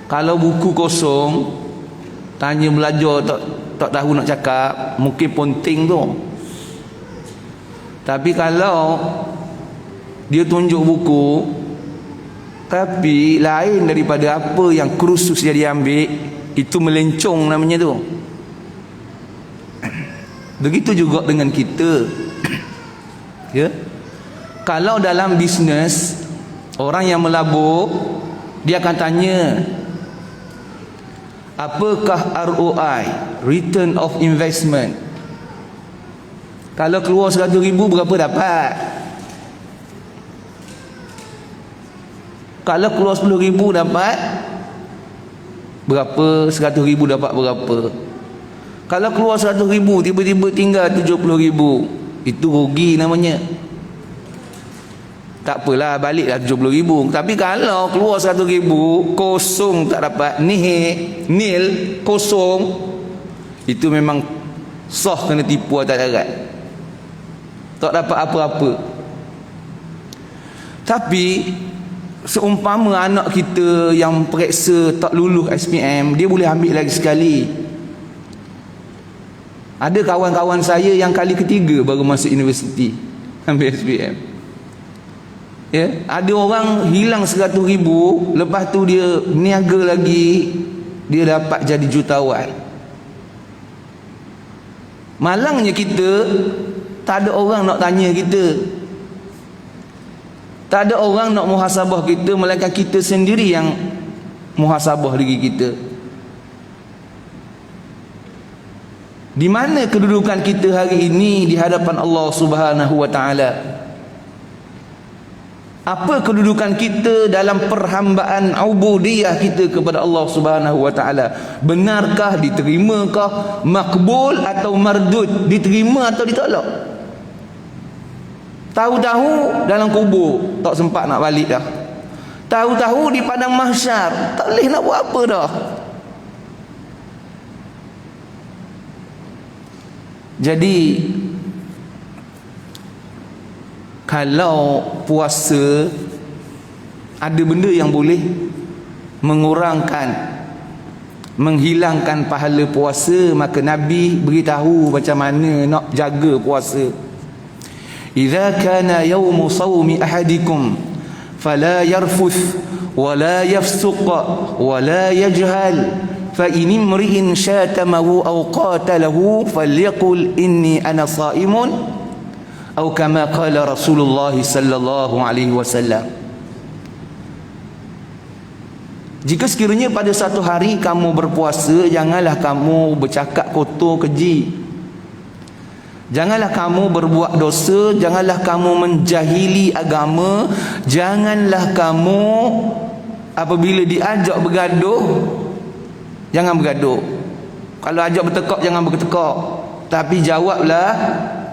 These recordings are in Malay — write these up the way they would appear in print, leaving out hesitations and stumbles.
Kalau buku kosong, tanya belajar tak tahu nak cakap, mungkin penting tu. Tapi kalau dia tunjuk buku tapi lain daripada apa yang kursus dia ambil, itu melencong namanya tu. Begitu juga dengan kita. Ya. Kalau dalam bisnes, orang yang melabur, dia akan tanya, apakah ROI, return of investment? Kalau keluar 100,000, berapa dapat? Kalau keluar 10,000 dapat berapa? 100,000 dapat berapa? Kalau keluar 100,000 tiba-tiba tinggal 70,000, itu rugi namanya. Tak apalah, baliklah 70,000. Tapi kalau keluar 100,000 kosong, tak dapat, nil, kosong, itu memang sah kena tipu atas darat, tak dapat apa-apa. Tapi seumpama anak kita yang periksa tak lulus SPM, dia boleh ambil lagi sekali. Ada kawan-kawan saya yang kali ketiga baru masuk universiti ambil SPM. Ya, ada orang hilang 100,000, lepas tu dia niaga lagi, dia dapat jadi jutawan. Malangnya kita tak ada orang nak tanya kita, tak ada orang nak muhasabah kita, melainkan kita sendiri yang muhasabah diri kita. Di mana kedudukan kita hari ini di hadapan Allah Subhanahu wa taala? Apa kedudukan kita dalam perhambaan ubudiyah kita kepada Allah Subhanahu wa taala? Benarkah, diterimakah, makbul atau mardud, diterima atau ditolak? Tahu-tahu dalam kubur tak sempat nak balik dah. Tahu-tahu di padang mahsyar tak boleh nak buat apa dah. Jadi kalau puasa ada benda yang boleh mengurangkan, menghilangkan pahala puasa, maka Nabi beritahu macam mana nak jaga puasa. Idza kana yawmu sawmi ahadikum fala yarfuth wala yafsuq wala yajhal fa in imri'in syatamahu aw qatalahu falyaqul inni ana sha'imun atau kama qala Rasulullah sallallahu alaihi wasallam. Jika sekiranya pada satu hari kamu berpuasa, janganlah kamu bercakap kotor keji, janganlah kamu berbuat dosa, janganlah kamu menjahili agama, janganlah kamu apabila diajak bergaduh, jangan bergaduh. Kalau ajak bertekak, jangan bertekak, tapi jawablah,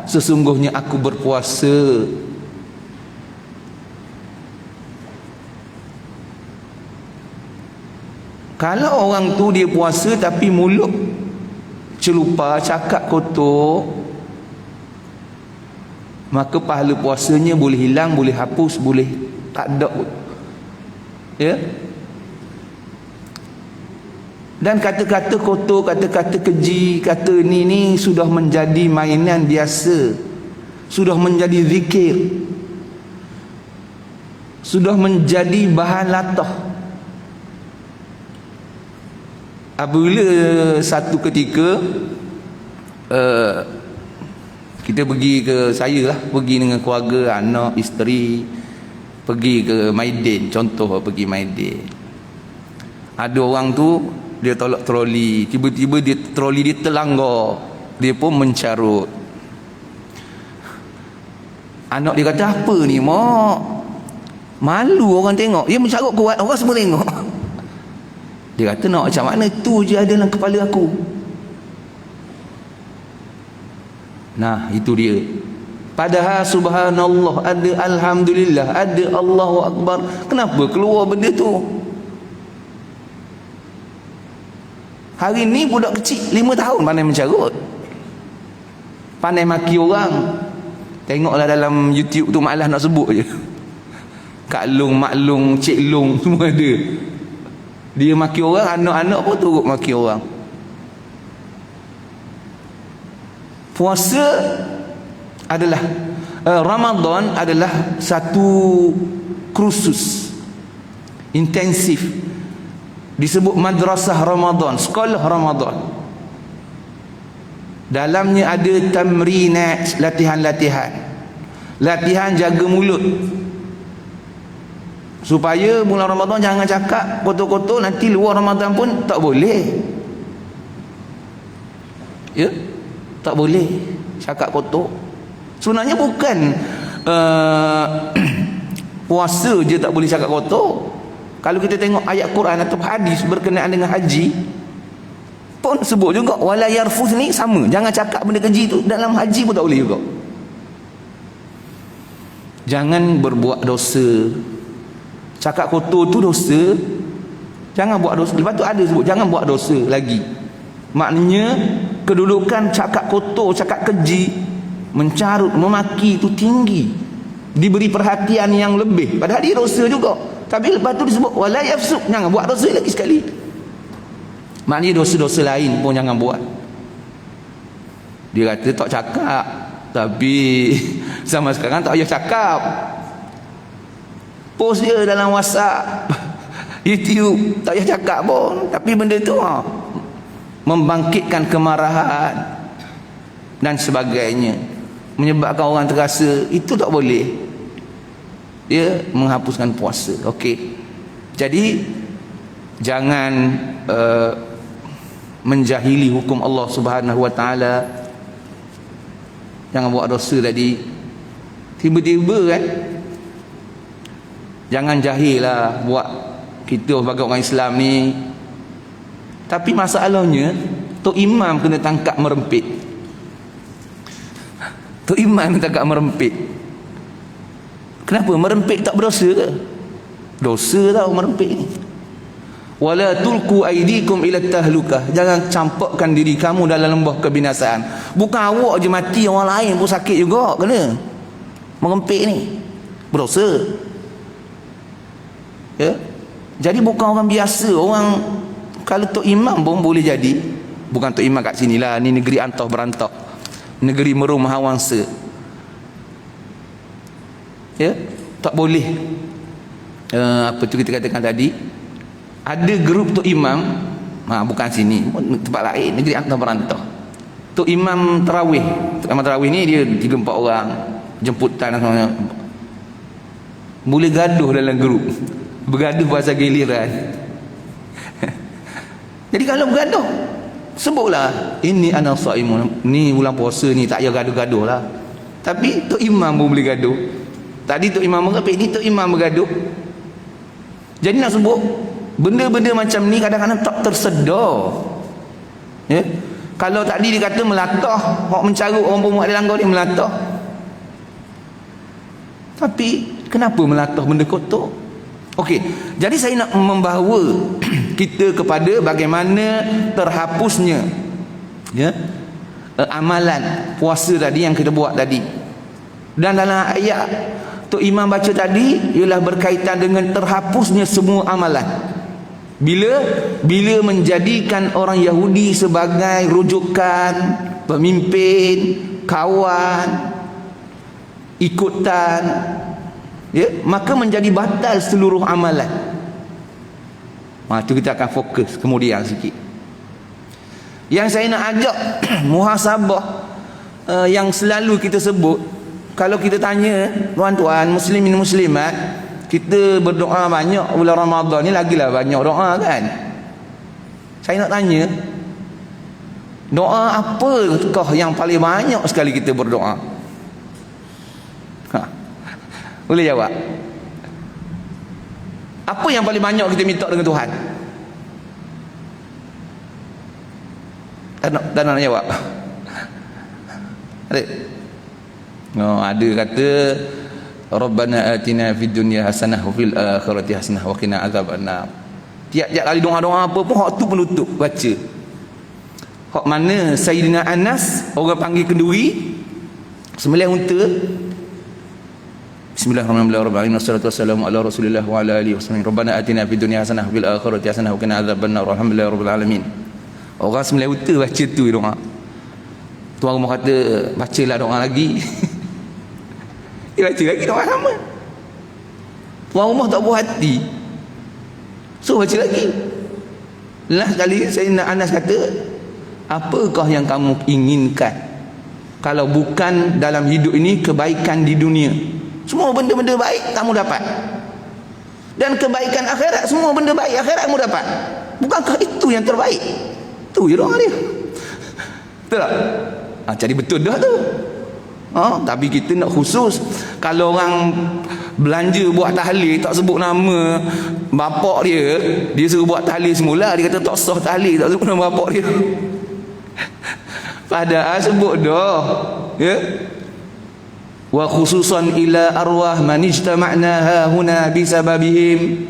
sesungguhnya aku berpuasa. Kalau orang tu dia puasa tapi mulut celupa, cakap kotor, maka pahala puasanya boleh hilang, boleh hapus, boleh tak ada. Ya. Dan kata-kata kotor, kata-kata keji, kata ni sudah menjadi mainan biasa, sudah menjadi zikir, sudah menjadi bahan latah. Apabila satu ketika kita pergi ke, saya lah pergi dengan keluarga, anak, isteri, pergi ke Maidin, contoh pergi Maidin. Ada orang tu dia tolak troli, tiba-tiba troli dia terlanggar, dia pun mencarut. Anak dia kata, apa ni mak, malu orang tengok, dia mencarut kuat, orang semua tengok. Dia kata, nak macam mana, tu je ada dalam kepala aku. Nah, itu dia. Padahal subhanallah, ada alhamdulillah, ada Allahu akbar, kenapa keluar benda tu? Hari ni budak kecil 5 tahun pandai mencarut, pandai maki orang. Tengoklah dalam YouTube tu, malah nak sebut je, Kak Long, Mak Long, Cik Long, semua ada. Dia maki orang, anak-anak pun turut maki orang. Puasa adalah Ramadan adalah satu kursus intensif, disebut madrasah Ramadan, sekolah Ramadan. Dalamnya ada tamrinat, latihan jaga mulut, supaya bulan Ramadan jangan cakap kotor-kotor, nanti luar Ramadan pun tak boleh. Ya, tak boleh cakap kotor. Sebenarnya bukan puasa je tak boleh cakap kotor. Kalau kita tengok ayat Quran atau hadis berkenaan dengan haji pun sebut juga wala yarfuth, ni sama, jangan cakap benda keji tu dalam haji pun tak boleh juga. Jangan berbuat dosa. Cakap kotor tu dosa, jangan buat dosa. Lepas tu ada sebut jangan buat dosa lagi. Maknanya kedudukan cakap kotor, cakap keji, mencarut, memaki itu tinggi, diberi perhatian yang lebih, padahal dia dosa juga. Tapi lepas tu disebut wala yafsuk, jangan buat dosa lagi sekali. Maknanya dosa-dosa lain pun jangan buat. Dia kata tak cakap, tapi sama sekarang tak payah cakap. Post dia dalam WhatsApp, YouTube, tak payah cakap pun. Tapi benda tu membangkitkan kemarahan dan sebagainya, menyebabkan orang terasa, itu tak boleh. Dia menghapuskan puasa. Okey. Jadi jangan menjahili hukum Allah Subhanahu wa taala. Jangan buat dosa tadi. Tiba-tiba kan, jangan jahil lah buat kita sebagai orang Islam ni. Tapi masalahnya Tok Imam kena tangkap merempit. Tok Imam kena tangkap merempit. Kenapa? Merempit tak berdosa ke? Dosa tau merempit ni. Wala tulku aidikum ila tahlukah, jangan campakkan diri kamu dalam lembah kebinasaan. Bukan awak je mati, orang lain pun sakit juga kena. Merempit ni berdosa. Ya. Jadi bukan orang biasa. Orang kalau Tok Imam pun boleh jadi. Bukan Tok Imam kat sinilah, ni negeri antah berantah, negeri merum mahawangsa. Ya, tak boleh. Apa tu kita katakan tadi, ada grup Tok Imam, bukan sini, tempat lain, negeri antah berantah. Tok Imam Tarawih. Tok Imam Tarawih ni dia 3-4 orang, jemputan dan semuanya. Boleh gaduh dalam grup, bergaduh pasal giliran. Jadi kalau bergaduh, sebutlah ini ana shaimun, ni bulan puasa ni, tak payah gaduh-gaduh lah. Tapi Tok Imam pun boleh gaduh. Tadi Tok Imam mengapik, ni Tok Imam bergaduh. Jadi nak sebut benda-benda macam ni kadang-kadang tak tersedar. Ya? Kalau tadi dia kata melatah, hak mencarut orang perempuan dia langgar, dia melatah. Tapi kenapa melatah benda kotor? Okey, jadi saya nak membawa kita kepada bagaimana terhapusnya, ya, amalan puasa tadi yang kita buat tadi. Dan dalam ayat Tok Imam baca tadi ialah berkaitan dengan terhapusnya semua amalan. Bila menjadikan orang Yahudi sebagai rujukan, pemimpin, kawan, ikutan, ya, maka menjadi batal seluruh amalan. Itu kita akan fokus kemudian sikit. Yang saya nak ajak muhasabah yang selalu kita sebut. Kalau kita tanya tuan-tuan muslimin muslimat, kita berdoa banyak bulan Ramadan ni, lagilah banyak doa kan. Saya nak tanya, doa apakah yang paling banyak sekali kita berdoa? Boleh jawab? Apa yang paling banyak kita minta dengan Tuhan? Tak nak jawab? Ada? Ada kata Rabbana atina fid dunya hasanah wa fil akhirati hasanah wa qina azabannar. Tiap-tiap kali doa-doa apa pun hak tu penutup baca. Hak mana Sayyidina Anas orang panggil kenduri, sembelih unta, Bismillahirrahmanirrahim. Wassalatu wassalamu ala Rasulillah wa ala alihi wasallam. Rabbana atina fid dunya hasanah wa fil akhirati hasanah wa qina adzabannar. Alhamdulillahirabbil alamin. Orang Sembilan Utara baca tu doa. Tuan rumah kata bacalah doa lagi. Dia baca lagi doa sama. Tuan rumah tak buat hati. So baca lagi. Last kali Sayyidina Anas kata, apakah yang kamu inginkan kalau bukan dalam hidup ini kebaikan di dunia? Semua benda-benda baik kamu dapat, dan kebaikan akhirat, semua benda baik akhirat kamu dapat. Bukankah itu yang terbaik? Tu je doa dia. Betul tak? Jadi betul dah tu. Tapi kita nak khusus. Kalau orang belanja buat tahlil tak sebut nama bapak dia, dia suruh buat tahlil semula, dia kata tak sah tahlil, tak sebut nama bapak dia. Padahal sebut dah, ya. Wa khususan ila arwah man ijtama'na huna bisababihim,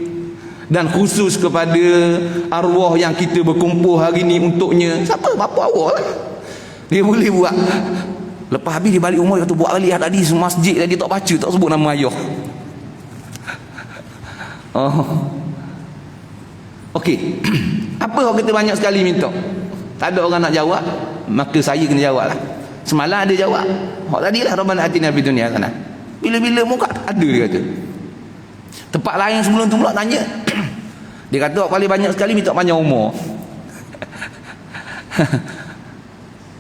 dan khusus kepada arwah yang kita berkumpul hari ni untuknya. Siapa? Bapa awak lah. Dia boleh buat. Lepas habis dia balik rumah, dia kata buat balik tadi masjid tadi tak baca, tak sebut nama ayah. Okey. Apa orang kita banyak sekali minta, tak ada orang nak jawab, maka saya kena jawab lah. Semalam ada jawab. Hak tadi lah, Rabbana atina fid dunya hasanah. Bila-bila muka ada, dia kata. Tempat lain sebelum tu pula tanya. Dia kata paling banyak sekali minta panjang umur.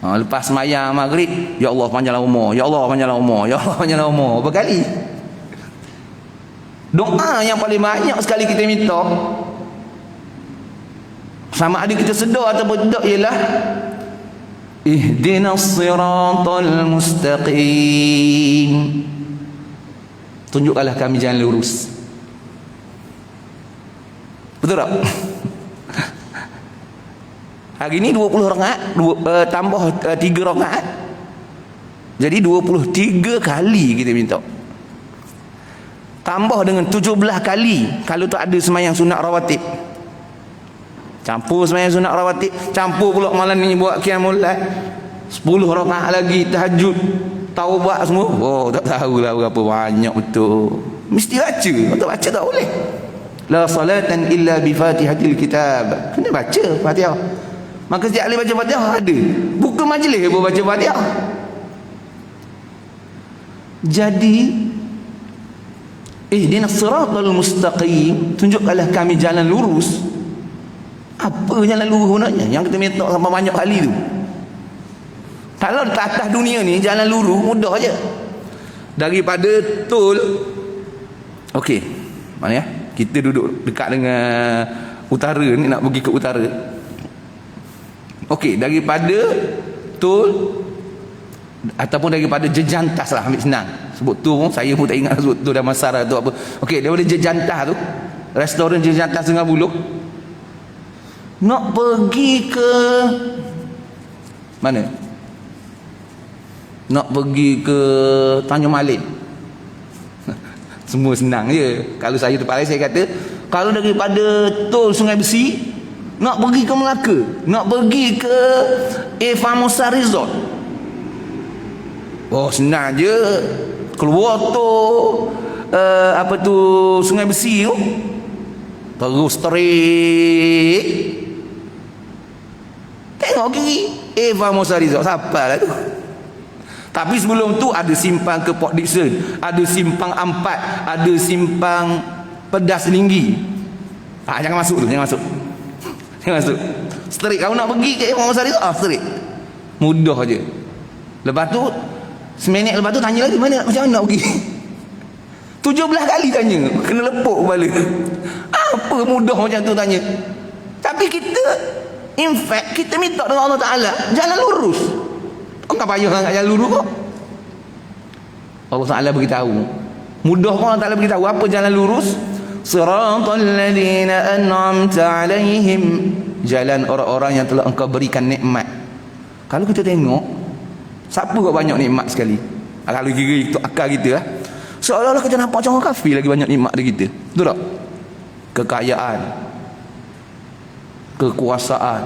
Lepas sembahyang maghrib, ya Allah panjanglah umur, ya Allah panjanglah umur, ya Allah panjanglah umur. Berapa kali? Doa yang paling banyak sekali kita minta, sama ada kita sedar ataupun tidak, ialah ihdinas siratal mustaqim. Tunjukkanlah kami jalan lurus. Betul tak? Hari ni 20 rakaat, tambah 3 rakaat. Jadi 23 kali kita minta. Tambah dengan 17 kali kalau tak ada sembahyang sunat rawatib. Campur sembahyang sunat rawatib, campur pula malam ni buat qiyamul lail, 10 rakaat lagi tahajud, taubat semua. Tak tahulah berapa banyak betul. Mesti baca. Kalau tak baca tak boleh. La salatan illa bi Fatihatil Kitab. Kena baca Fatihah. Maka setiap kali baca Fatihah ada buku majlis pun baca Fatihah. Jadi ihdinas siratal mustaqim, tunjukkanlah kami jalan lurus. Apa jalan lurus sebenarnya yang kita minta sampai banyak kali tu? Kalau ke atas dunia ni jalan lurus mudah aja. Daripada tol, okey, mana ya? Kita duduk dekat dengan utara ni, nak pergi ke utara. Okey, daripada tol ataupun daripada Jejantas lah, ambil senang. Sebut tu pun saya pun tak ingat sebut tu Damansara tu apa. Okey, daripada Jejantas tu, restoran Jejantas Sungai Buloh, nak pergi ke mana? Nak pergi ke Tanjung Malin. Semua senang je. Kalau saya tempat lain, saya kata kalau daripada tol Sungai Besi nak pergi ke Melaka, nak pergi ke Famosa Resort, senang je. Keluar tu apa tu Sungai Besi tu, terus straight tengok kiri, Famosa Resort. Siapa lah tu? Tapi sebelum tu ada simpang ke Port Dickson, ada simpang Ampat, ada simpang Pedas Linggi. Jangan masuk tu, jangan masuk. Jangan masuk. Straight kau nak pergi ke Famosa Resort, straight. Mudah je. Lepas tu seminit lepas tu tanya lagi, mana macam mana nak pergi? 17 kali tanya, kena lepuk kepala. Apa mudah macam tu tanya? Tapi kita, in fact, kita minta dengan Allah Ta'ala jalan lurus. Kau tak payah sangat jalan lurus kok. Allah Ta'ala beritahu. Mudah kok Allah Ta'ala beritahu apa jalan lurus? Siratal ladzina an'amta alaihim, jalan orang-orang yang telah engkau berikan nikmat. Kalau kita tengok, siapa kok banyak nikmat sekali? Kalau kira itu akal kita lah, seolah-olah kita nampak macam orang kafir lagi banyak nikmat dari kita. Betul tak? Kekayaan, kekuasaan,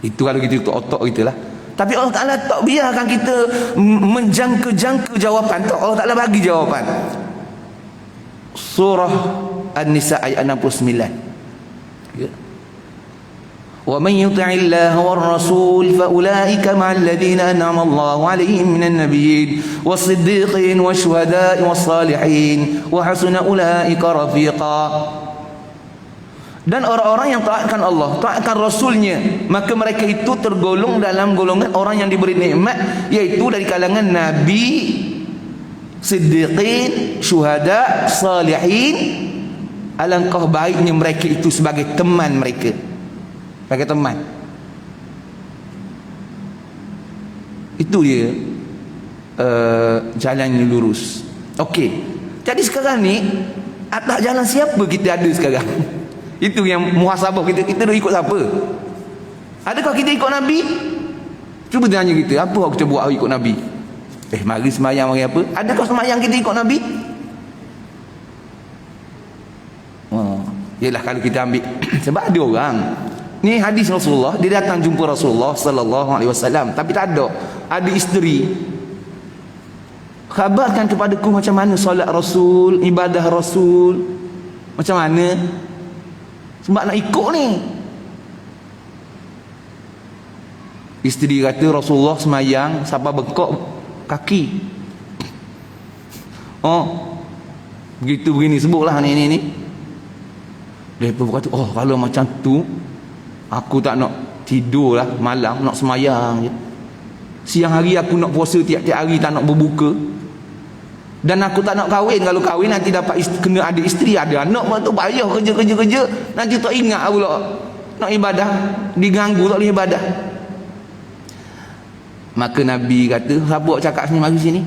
itu kalau kita ikut otak kita lah. Tapi Allah Ta'ala tak biarkan kita menjangka-jangka jawapan. Tak, Allah Ta'ala bagi jawapan. Surah An-Nisa ayat 69. Ya. Wa man yuti'illaha war rasul fa ulaika ma'al ladzina an'ama Allahu 'alaihim minan nabiyyin was-siddiqin wasyuhada'i was-salihin wa hasuna ulaika rafiqa. Dan orang-orang yang taatkan Allah, taatkan Rasulnya, maka mereka itu tergolong dalam golongan orang yang diberi nikmat, iaitu dari kalangan Nabi, Siddiqin, Syuhada, Salihin. Alangkah baiknya mereka itu sebagai teman mereka, sebagai teman. Itu dia jalan yang lurus. Okey, jadi sekarang ni atas jalan siapa kita ada sekarang? Itu yang muhasabah kita. Kita dah ikut siapa? Adakah kita ikut Nabi? Cuba tanya kita, apa yang kita buat ikut Nabi? Mari semayang, mari apa? Adakah semayang kita ikut Nabi? Yalah, kalau kita ambil sebab ada orang ni hadis Rasulullah, dia datang jumpa Rasulullah sallallahu alaihi wasallam, tapi tak ada isteri. Khabarkan kepadaku macam mana solat Rasul, ibadah Rasul, macam mana? Sebab nak ikut ni. Isteri kata Rasulullah semayang sampai bengkok kaki. Begitu begini sebutlah ni. Dia pun kata, kalau macam tu aku tak nak tidur lah malam, nak semayang je. Siang hari aku nak puasa tiap-tiap hari, tak nak berbuka. Dan aku tak nak kahwin. Kalau kahwin nanti dapat kena ada isteri, ada anak, tu payah kerja. Nanti tak ingat pula nak ibadah, diganggu tak boleh ibadah. Maka Nabi kata, siapa cakap sini, mari sini.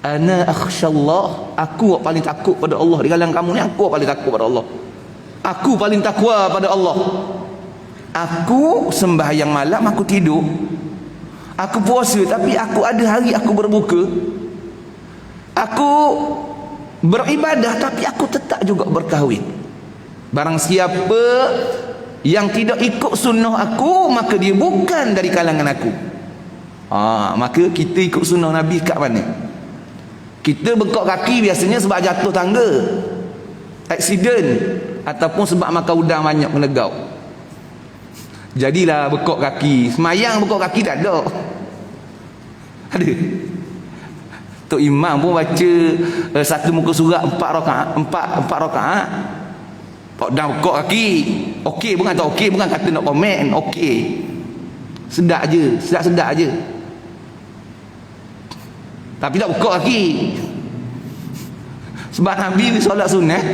Ana akhsyallah, aku paling takut pada Allah. Di kalangan kamu ni aku paling takut pada Allah. Aku paling takwa pada Allah. Aku sembahyang malam, aku tidur. Aku puasa, tapi aku ada hari aku berbuka. Aku beribadah, tapi aku tetap juga berkahwin. Barang siapa yang tidak ikut sunnah aku, maka dia bukan dari kalangan aku. Maka kita ikut sunnah Nabi kat mana? Kita bengkok kaki biasanya sebab jatuh tangga, aksiden, ataupun sebab makan udang banyak menegau. Jadilah bengkok kaki. Semayang bengkok kaki tak ada. Ada. Tok Imam pun baca satu muka surat 4 rakaat, 4 rakaat. Pak dah bengkok kaki. Okey bukan tak okey, bukan kata nak komen, okey. Sedap je, sedap je. Tapi tak bengkok kaki. Sebab Nabi ni solat sunat,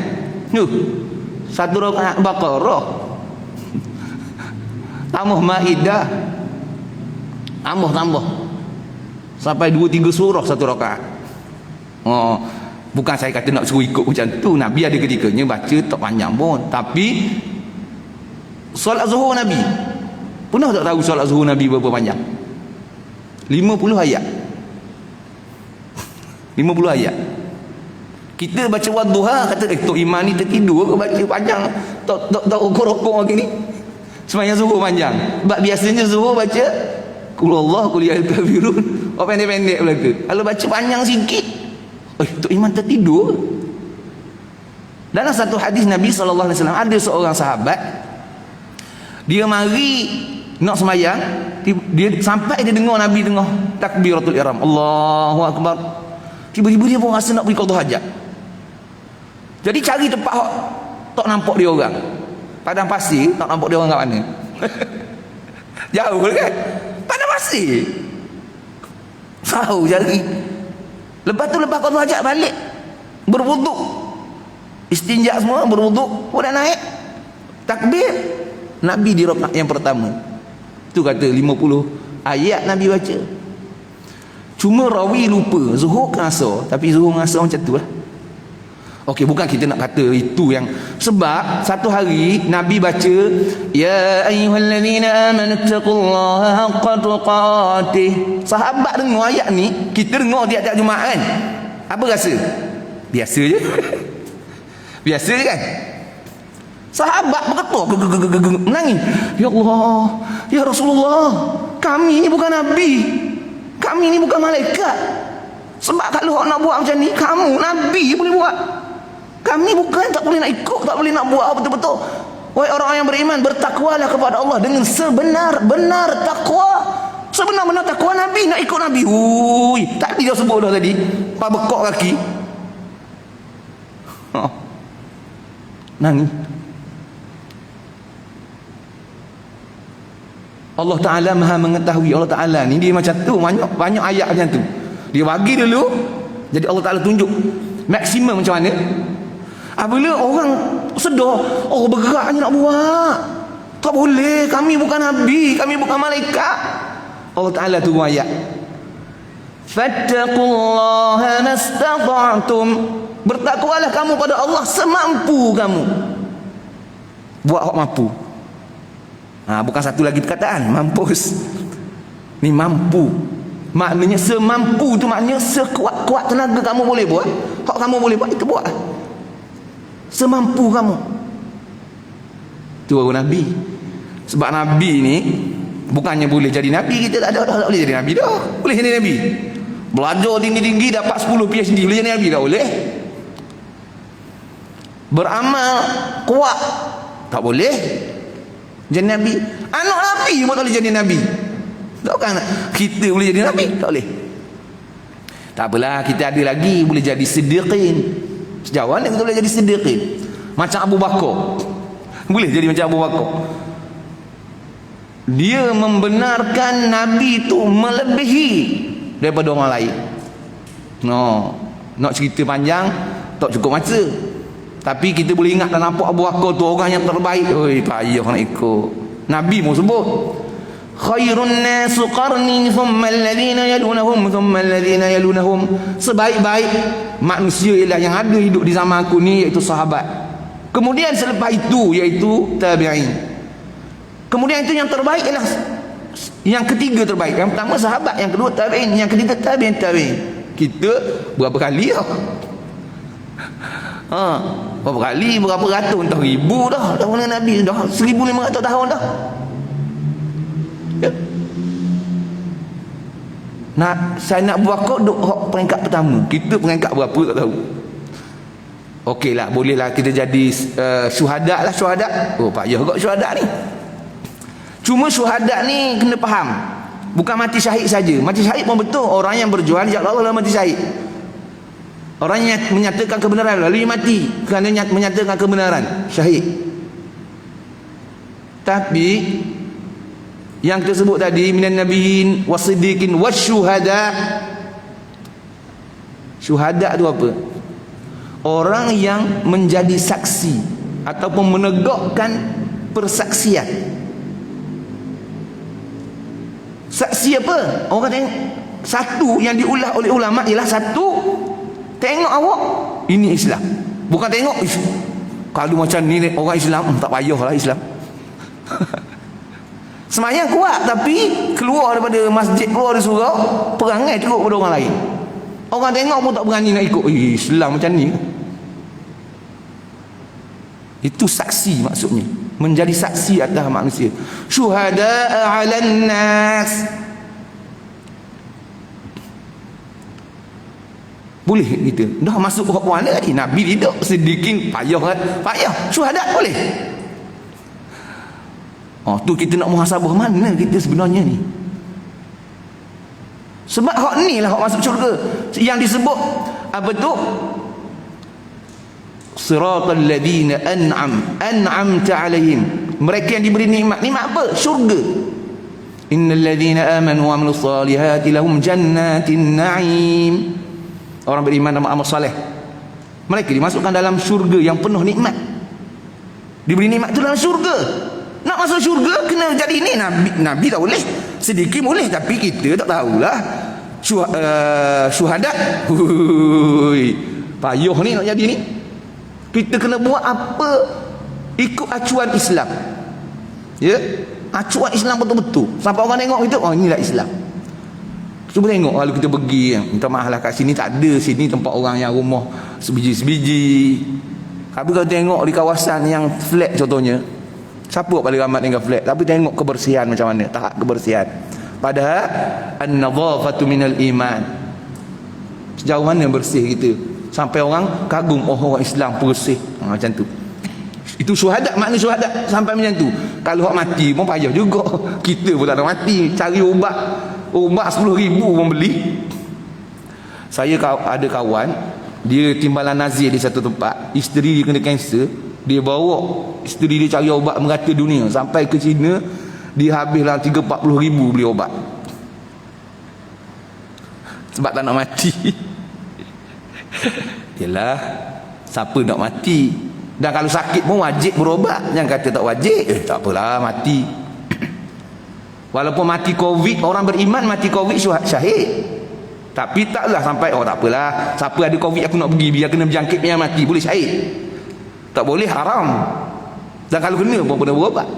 satu rakaat Baqarah, tambah Maidah, tambah sampai 2-3 surah satu rakaat. Bukan saya kata nak suruh ikut macam tu. Nabi ada ketikanya baca tak panjang pun. Tapi solat zuhur Nabi, pernah tak tahu solat zuhur Nabi berapa panjang? 50 ayat. 50 ayat. Kita baca wadduha, kata Tok Iman ni tertidur ke baca panjang, tak rokok lagi ni. Semayang zuhur panjang. Sebab biasanya zuhur baca Qul Allah, Qul ya al-kafirun. Pendek-pendek belaka. Kalau baca panjang sikit, Tok Iman tertidur. Dalam satu hadis Nabi SAW, ada seorang sahabat, dia mari nak semayang, dia sampai dia dengar Nabi dengar takbiratul ihram, Allahu akbar. Tiba-tiba dia pun rasa nak pergi qada hajat. Jadi cari tempat tak nampak dia orang. Padang pasir, tak nampak dia orang kat mana. Jauh kan? Padang pasir. Tahu cari. Lepas tu lepas qada hajat balik, berwuduk, istinja semua, berwuduk, pun dah naik takbir. Nabi di rakaat yang pertama tu kata 50 ayat Nabi baca. Cuma rawi lupa zuhur ke asar, tapi zuhur dengan asar macam tu lah. Okey, bukan kita nak kata itu yang, sebab satu hari Nabi baca ya ayyuhallazina amanu taqullaha haqqa tuqatih. Sahabat dengar ayat ni, kita dengar tiap-tiap Jumaat kan, apa rasa? Biasa je. Biasa je kan? Sahabat bergetar menangis, ya Allah, ya Rasulullah, kami ni bukan nabi, kami ni bukan malaikat. Sebab kalau nak buat macam ni, kamu nabi boleh buat, kami bukan, tak boleh nak ikut, tak boleh nak buat betul-betul. Wahai orang yang beriman, bertakwalah kepada Allah dengan sebenar-benar takwa. Sebenar-benar takwa Nabi, nak ikut Nabi. Ui, tadi dah sebut dah tadi, pak bekok kaki. Nangis. Allah Ta'ala maha mengetahui. Allah Ta'ala ni dia macam tu, banyak ayat macam tu. Dia bagi dulu, jadi Allah Ta'ala tunjuk maksimum macam mana. Apabila orang sedar, oh beratnya nak buat, tak boleh, kami bukan Nabi, kami bukan malaikat. Allah Ta'ala turun ayat, fattaqullaha mastata'tum, bertakwalah kamu pada Allah semampu kamu. Buat hak mampu. Bukan satu lagi perkataan, mampus. Ni mampu, maknanya semampu tu, maknanya sekuat-kuat tenaga kamu boleh buat, hak kamu boleh buat, itu buat semampu kamu. Tu baru Nabi. Sebab Nabi ni bukannya boleh jadi Nabi, kita tak boleh jadi Nabi dah. Boleh jadi Nabi, belajar tinggi-tinggi dapat 10 PhD, boleh jadi Nabi tak boleh. Beramal kuat tak boleh jadi Nabi. Anak Nabi pun tak boleh jadi Nabi. Takkan kita boleh jadi Nabi? Tak boleh. Tak apalah, kita ada lagi boleh jadi siddiqin. Sejauh mana kita boleh jadi siddiqin? Macam Abu Bakar. Boleh jadi macam Abu Bakar. Dia membenarkan Nabi tu melebihi daripada orang lain. Nak cerita panjang tak cukup masa. Tapi kita boleh ingat dan nampak Abu Bakar tu orang yang terbaik. Oi, payah nak ikut. Nabi pun sebut, khairun nas qarni thumma alladhina yalunhum thumma alladhina yalunhum. Sebaik-baik manusia ialah yang ada hidup di zaman aku ni, iaitu sahabat. Kemudian selepas itu iaitu tabi'in. Kemudian itu yang terbaik ialah yang ketiga terbaik. Yang pertama sahabat, yang kedua tabi'in, yang ketiga tabi'in. Kita berapa kali dah? Berapa kali, berapa ratus, entah ribu dah tahun Nabi, dah 1500 tahun dah. Saya nak buat kod duk peringkat pertama, kita peringkat berapa tak tahu. Okeylah, bolehlah kita jadi syuhada lah, syuhada. Oh payah kot syuhada ni. Cuma syuhada ni kena faham, bukan mati syahid saja. Mati syahid pun betul, orang yang berjuang di jalan Allah mati syahid. Orang yang menyatakan kebenaran lalu mati kerana menyatakan kebenaran, syahid. Tapi yang kita sebut tadi, minan nabiyyin wasiddiqin wasyuhada. Syuhada tu apa? Orang yang menjadi saksi ataupun menegakkan persaksian. Saksi apa? Orang tengok. Satu yang diulah oleh ulama ialah satu, tengok awak ini Islam. Bukan tengok kalau macam ni orang Islam, tak payahlah Islam. Semayang kuat tapi keluar daripada masjid, keluar dari surau, perangai teruk pada orang lain. Orang tengok pun tak berani nak ikut. Islam macam ni. Itu saksi maksudnya, menjadi saksi atas manusia. Syuhada'a 'alan nas. Boleh kita dah masuk ke mana tadi? Nabi tidak, sedikit payah. Syuhada boleh. Tu kita nak muhasabah mana kita sebenarnya ni. Sebab hak ni lah hak masuk syurga. Yang disebut apa tu? Siratal ladzina an'amta 'alaihim. Mereka yang diberi nikmat. Nikmat apa? Syurga. Innal ladzina amanu wa 'amilus solihati lahum jannatin na'im. Orang beriman dan amal soleh, mereka dimasukkan dalam syurga yang penuh nikmat. Diberi nikmat itu dalam syurga. Nak masuk syurga kena jadi ini. Nabi tak boleh, sedikit boleh, tapi kita tak tahulah. Syuhada payuh ni nak jadi ni. Kita kena buat apa ikut acuan Islam, ya, acuan Islam betul-betul sampai orang tengok itu, oh inilah Islam. Cuba tengok kalau kita pergi, minta maaf lah kat sini tak ada, sini tempat orang yang rumah sebiji-sebiji. Tapi kalau tengok di kawasan yang flat contohnya, siapa paling ramai tinggal flat, tapi tengok kebersihan macam mana, tahap kebersihan. Padahal an-nadhafatu minal iman. Sejauh mana bersih kita sampai orang kagum, oh orang Islam bersih. Macam tu. Itu syuhada, makna syuhada sampai macam tu. Kalau orang mati pun payah juga. Kita pun tak nak mati, cari ubat 10,000 pun beli. Saya ada kawan, dia timbalan nazir di satu tempat, isteri dia kena kanser, dia bawa isteri dia cari ubat merata dunia sampai ke China. Dia habislah 30-40 ribu beli ubat sebab tak nak mati. Yelah, siapa nak mati? Dan kalau sakit pun wajib berobat. Jangan kata tak wajib, tak apalah mati. Walaupun mati Covid, orang beriman mati Covid syahid. Tapi taklah sampai, oh tak apalah, siapa ada Covid aku nak pergi, biar kena berjangkit biar mati, boleh syahid. Tak boleh, haram. Dan kalau kena pun kena berobat.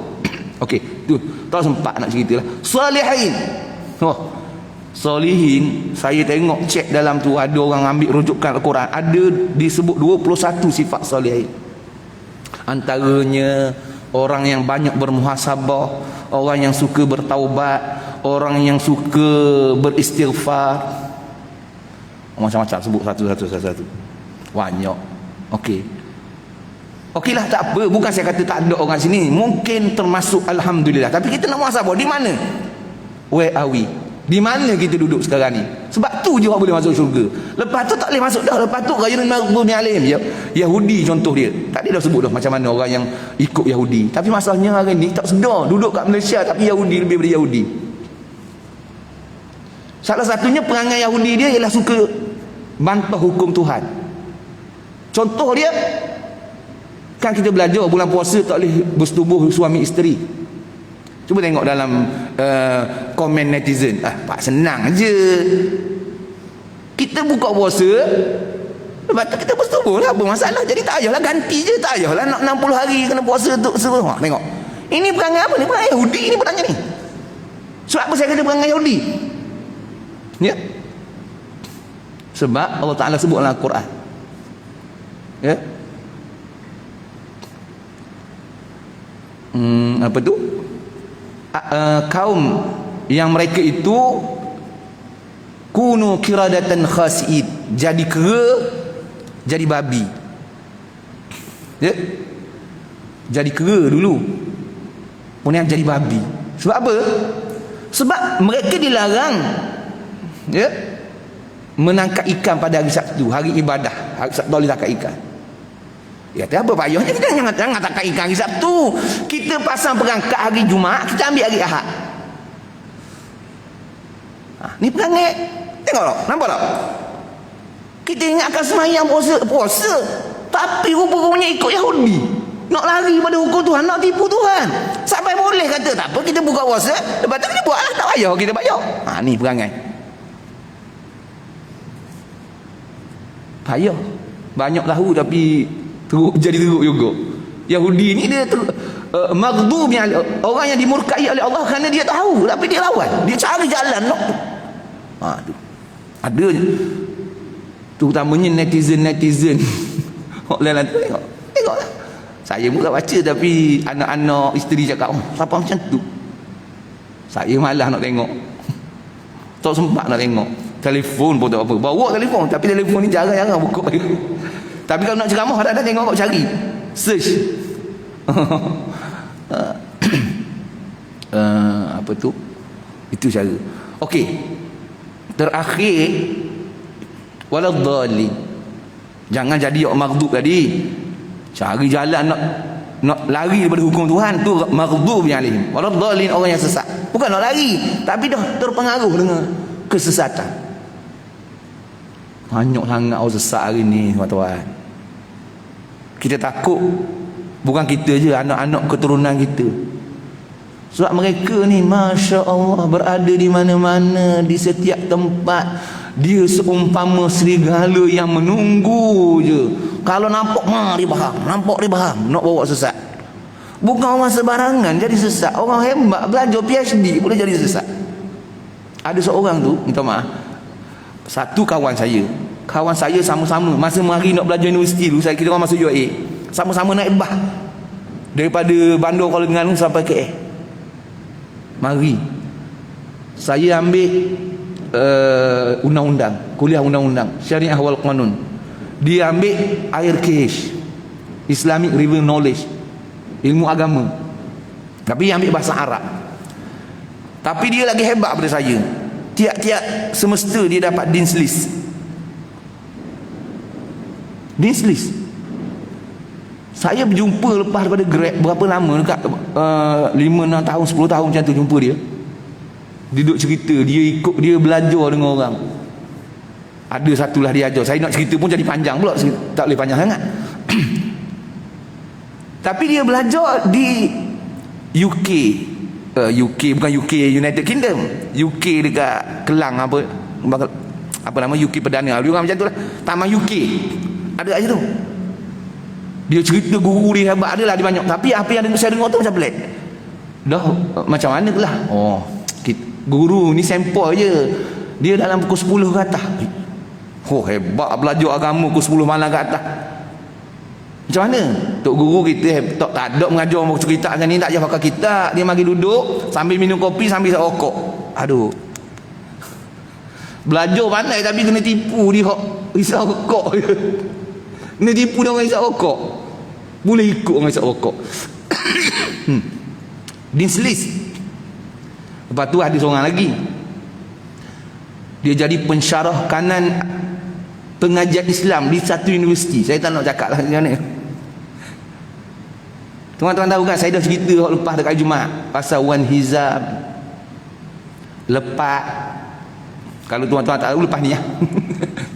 Okey, tu tak sempat nak cerita lah. Salihin. Oh, Salihin, saya tengok cek dalam tu ada orang ambil rujukan Al-Quran, ada disebut 21 sifat salihin. Antaranya orang yang banyak bermuhasabah, orang yang suka bertaubat, orang yang suka beristighfar. Macam-macam sebut satu. Banyak. Okey. Okeylah, tak apa, bukan saya kata tak ada orang sini, mungkin termasuk alhamdulillah, tapi kita nak muhasabah di mana? Where are we? Di mana kita duduk sekarang ni? Sebab tu je orang boleh masuk syurga. Lepas tu tak boleh masuk dah. Lepas tu ghayril maghdubi alaihim, Yahudi contoh dia. Tadi dah sebut dah macam mana orang yang ikut Yahudi. Tapi masalahnya hari ni tak sedar, duduk kat Malaysia tapi Yahudi lebih daripada Yahudi. Salah satunya perangai Yahudi dia ialah suka bantah hukum Tuhan. Contoh dia, kan kita belajar bulan puasa tak boleh bersetubuh suami isteri. Cuba tengok dalam komen netizen. Pak senang je, kita buka puasa, lepas tu kita bersetubuh lah, apa masalah? Jadi tak payahlah ganti je, tak payahlah nak 60 hari kena puasa untuk semua. Tengok, ini perangai apa ni? Perangai Yahudi ni bertanya ni. Sebab apa saya kata perangai Yahudi? Ya, sebab Allah Ta'ala sebut dalam Al-Quran, ya, apa tu, kaum yang mereka itu kunu kiradatan khasi'id, jadi kera, jadi babi, ya, jadi kera dulu kemudian jadi babi. Sebab apa? Sebab mereka dilarang, ya, menangkap ikan pada hari Sabtu, hari ibadah. Hari Sabtu boleh tangkap ikan. Ya, apa payahnya kita jangan tangkap ikan hari Sabtu. Kita pasang perangkap hari Jumaat, kita ambil hari Ahad. Ni perangai. Tengok tak? Nampak tak? Kita ingatkan semayang puasa, tapi rupa-rupanya ikut Yahudi. Nak lari pada hukum Tuhan, nak tipu Tuhan. Sampai boleh kata tak apa, kita buka puasa, lepas tu kita buat lah, tak payah kita bayar. Ni perangai. Payah. Banyak tahu tapi jadi teruk juga. Yahudi ni dia maghdubi, orang yang dimurkai oleh Allah kerana dia tahu tapi dia lawan, dia cari jalan nak tu. Ada terutamanya netizen orang lain tengok lah. Saya pun tak baca tapi anak-anak isteri cakap, siapa macam tu, saya malas nak tengok, tak sempat nak tengok. Telefon pun tak apa, bawa telefon tapi telefon ni jarang-jarang buka. Tapi kalau nak ceramah ada tengok, kau cari search apa tu, itu cara. Okey, terakhir waladhdallin, jangan jadi orang maghdub tadi, cari jalan nak lari daripada hukum Tuhan, tu maghdub yang alaihim. Waladhdallin, orang yang sesat, bukan nak lari tapi dah terpengaruh dengan kesesatan. Banyak sangat orang sesat hari ni, tuan-tuan. Kita takut bukan kita je, anak-anak keturunan kita. Sebab mereka ni Masya Allah berada di mana-mana, di setiap tempat. Dia seumpama serigala yang menunggu je. Kalau nampak dia faham, nak bawa sesat. Bukan orang sebarangan jadi sesat. Orang hebat belajar PhD boleh jadi sesat. Ada seorang tu, minta maaf, satu kawan saya sama-sama masa mari nak belajar universiti dulu, kita orang masuk UAE, sama-sama naik bas daripada Bandar Kuala Terengganu sampai KL. Mari Saya ambil undang-undang, kuliah undang-undang, syariah wal qanun. Dia ambil IRKH, Islamic River Knowledge, ilmu agama. Tapi dia ambil bahasa Arab. Tapi dia lagi hebat daripada saya. Tiap-tiap semester dia dapat Dean's List. Dean's List. Saya berjumpa lepas daripada grad berapa lama, dekat 5-6 tahun 10 tahun macam tu jumpa dia. Dia duduk cerita, dia belajar dengan orang. Ada satulah dia ajar. Saya nak cerita pun jadi panjang pula, tak boleh panjang sangat. Tapi dia belajar di UK. UK bukan UK United Kingdom, UK dekat Kelang, apa nama, UK Perdana, dia orang macam tu lah, taman UK ada aja tu. Dia cerita guru dia hebat, adalah dia banyak. Tapi apa yang saya dengar tu macam pelik. Dah macam mana tu lah, guru ni sampel je, dia dalam pukul 10 ke atas. Hebat belajar agama pukul 10 malam ke atas. Macam mana? Tok guru kita tak ada mengajar macam cerita macam ni, tak payah pakai kitab. Dia mari duduk sambil minum kopi sambil isap rokok. Aduh. Belajar pandai tapi kena tipu dia isap rokok. Kena tipu dia orang isap rokok. Boleh ikut orang isap rokok. Dean's List. Lepas tu ada seorang lagi. Dia jadi pensyarah kanan pengajian Islam di satu universiti. Saya tak nak cakap lah macam mana. Tuan-tuan tahu kan, saya dah cerita lepas dekat Jumaat pasal Wan Hizam. Lepas, kalau tuan-tuan tak tahu lepas ni ya.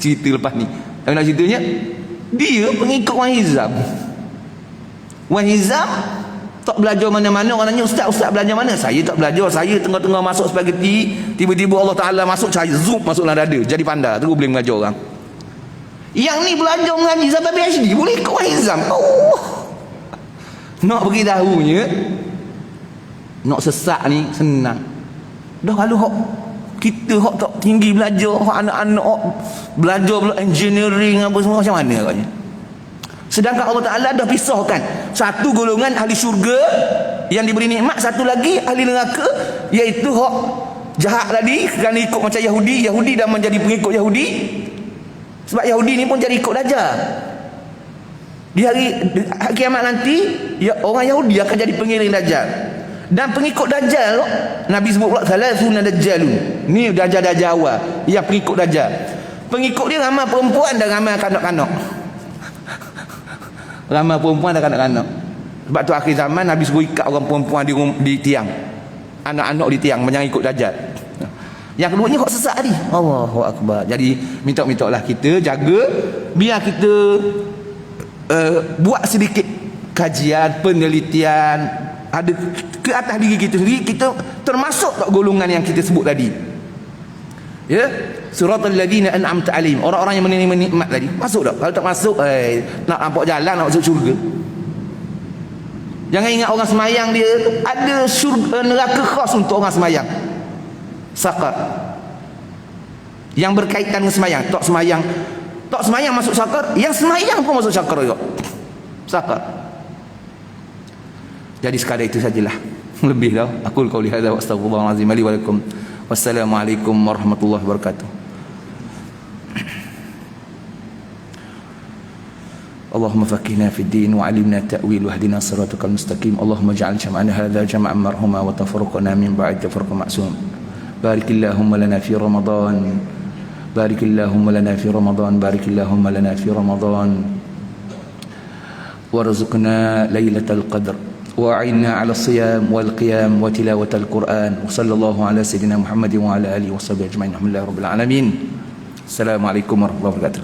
Cerita lepas ni. Tapi nak ceritanya, dia pengikut Wan Hizam. Wan Hizam tak belajar mana-mana. Orang tanya, ustaz belajar mana? Saya tak belajar. Saya tengah-tengah masuk spaghetti, tiba-tiba Allah Ta'ala masuk cahaya, zoom masuk dalam dada, jadi pandai, terus boleh mengajar orang. Yang ni belajar mengaji sampai PhD, boleh ikut Wan Hizam. Nak beritahunya, nak sesak ni senang. Dah kalau kita tak tinggi belajar, anak-anak belajar engineering apa semua, macam mana agaknya? Sedangkan Allah Ta'ala dah pisahkan satu golongan ahli syurga yang diberi nikmat, satu lagi ahli neraka, iaitu hak jahat tadi kerana ikut macam Yahudi dan menjadi pengikut Yahudi. Sebab Yahudi ni pun jadi ikut Dajjal. Di hari kiamat nanti orang Yahudi akan jadi pengiring Dajjal. Dan pengikut Dajjal, Nabi sebut pula salasuna dajjalun. Ni Dajjal awal yang pengikut Dajjal. Pengikut dia ramai perempuan dan ramai kanak-kanak. Ramai perempuan dan kanak-kanak. Sebab tu akhir zaman Nabi suruh ikat orang perempuan di tiang, anak-anak di tiang, jangan ikut Dajjal. Yang keduanya kok sesak tadi. Allahu Akbar. Jadi minta-minta lah kita jaga, biar kita buat sedikit kajian, penelitian, ada ke atas diri kita sendiri, kita termasuk tak golongan yang kita sebut tadi. Ya, siratal ladzina an'amta alaihim, orang-orang yang menerima nikmat tadi. Masuk tak? Kalau tak masuk, nak nampak jalan, nak masuk syurga. Jangan ingat orang semayang dia ada syurga, neraka khas untuk orang semayang. Saqar. Yang berkaitan dengan semayang. Tak semayang masuk saqar, yang semayang pun masuk saqar juga. Saqar. Jadi sekadar itu sajalah. Lebih dah. Aku qauli hadza wa astaghfirullahalazim li wa lakum. Wassalamualaikum warahmatullahi wabarakatuh. Allahumma faqihna fid din wa 'allimna ta'wil wa hdina siratal mustaqim. Allahumma ij'al jam'ana hadza jam'an marhuma wa tafarruqana min ba'd tafarruqan ma'sum. Barikillahumma lana fi Ramadan. Barikillahumma lana fi Ramadan. Barikillahumma lana fi Ramadan. Warzuqna lailatal qadr. وأعنا على الصيام والقيام وتلاوة القرآن وصلى الله على سيدنا محمد وعلى آله وصحبه أجمعين الحمد لله رب العالمين. السلام عليكم ورحمة الله وبركاته.